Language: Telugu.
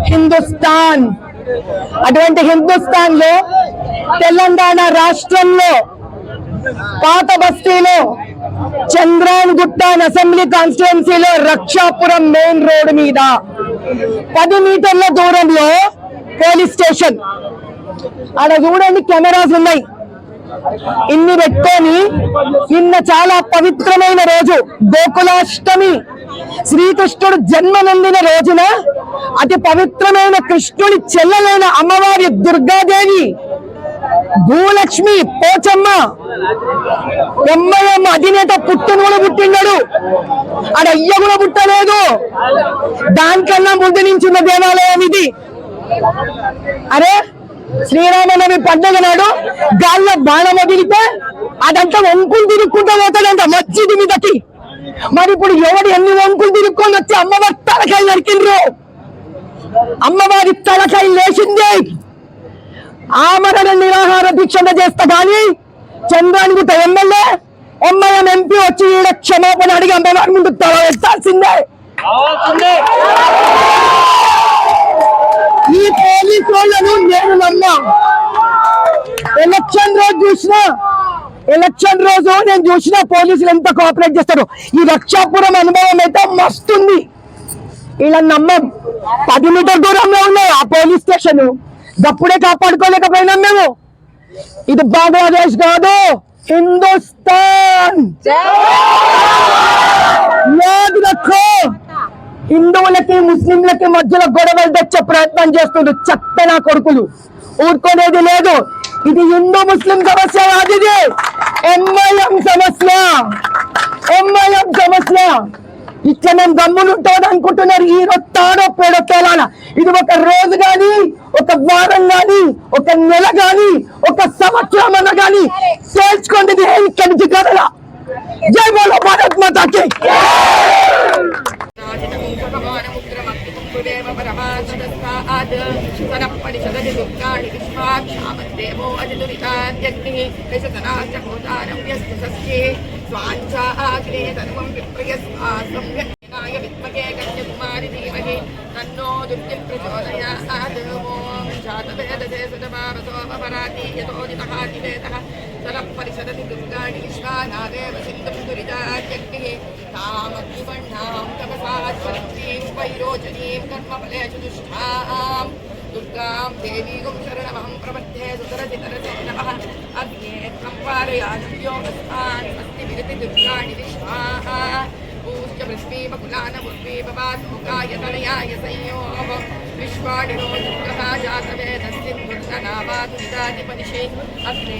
హిందుస్థాన్. అటువంటి హిందుస్థాన్ లో తెలంగాణ రాష్ట్రంలో పాత బస్తీలో చంద్రాన్ గుట్ట అసెంబ్లీ కాన్స్టిట్యున్సీలో రక్షాపురం మెయిన్ రోడ్ మీద 10 మీటర్ల దూరంలో పోలీస్ స్టేషన్. ఆడ చూడండి కెమెరాస్ ఉన్నాయి. ఇన్ని పెట్టుకొని నిన్న చాలా పవిత్రమైన రోజు గోకులాష్టమి, శ్రీకృష్ణుడు జన్మనందిన రోజున అతి పవిత్రమైన కృష్ణుడి చెల్లెలైన అమ్మవారి దుర్గాదేవి భూలక్ష్మి పోచమ్మ ఎంఐఎం అధినేత పుట్టును కూడా పుట్టిన్నాడు. ఆడ అయ్య కూడా పుట్టలేదు. దానికన్నా ముందు నుంచి ఉన్న దేవాలయం ఇది. అరే శ్రీరామనవమి పండుగ నాడు గాల్లో బాణం వదిలితే అదంతా వంకులు తిరుక్కుంటూ పోతాడంట మస్జిద్ మీదకి. మరి ఇప్పుడు ఎవడు ఎన్ని వంకులు తిరుక్కొని వచ్చి అమ్మవారి తలకాయ నరికిండ్రు. అమ్మవారి తలకాయ లేచింది. ఆమరణ నిరాహార దీక్షణ చేస్తా కానీ చంద్రాన్గుట్ట ఎమ్మెల్యే ఎంఐఎం ఎంపీ వచ్చి ఈడ క్షమాపణ అడిగి అమ్మవారి ముందు తల ఎత్తాల్సిందే. ఈ పోలీసు వాళ్ళను నేను నమ్మా. ఎలక్షన్ రోజు నేను చూసిన పోలీసులు ఎంత కోఆపరేట్ చేస్తారు. ఈ రక్షాపురం అనుభవం అయితే మస్తుంది. ఇలా నమ్మం. 10 మీటర్ దూరంలో ఉన్నాయి ఆ పోలీస్ స్టేషన్. గప్పుడే కాపాడుకోలేకపోయినాం మేము. ఇది బంగ్లాదేశ్ కాదు, హిందుస్థాన్. యాద్ రఖో. హిందువులకి ముస్లింలకి మధ్యలో గొడవలు తెచ్చే ప్రయత్నం చేస్తుంది చెత్త నా కొడుకులు. ఊరుకోనేది లేదు. ఇది హిందూ ముస్లిం సమస్య కాదు, ఇది ఎంఐఎం సమస్య. ఎంఐఎం సమస్య. ఇట్లా మేము గమ్మునుంటామని అనుకుంటున్నారు. ఈ రోజు తాడో పేడో తేలాల. ఇది ఒక రోజు గాని, ఒక వారం గాని, ఒక నెల గాని, ఒక సంవత్సరం అన్న గాని తేల్చుకోండి. ఇక్కడి నుంచి కదలా. జై బోలో భారత్ మాతాకి. तन्नो दुर्गे प्रचोदयात्। ओम जातवेदसे सुतभावसोमपराति यतोदितः निवेदः सलः परिषदति दुर्गाणि विश्वानादेव सिन्धुं दुरितात्यग्निः तामग्निवर्णां तपसा ज्वलन्तीं वैरोचनीं कर्मफलेषु दुष्टां दुर्गां देवीं शरणमहं प्रपद्ये सुतरसितरसे नमः। अग्ने त्वं पारयामि योगस्थानि अस्ति विरति दुर्गाणि विश्वाः पूज्य पृथ्वी बकुलानमुर्वी बबाधोकाय तनयाय संयोः विश्वाणिनो दुर्गः जातवेदस्सिन्धुर्गनावादुरितादिपनिषे अग्ने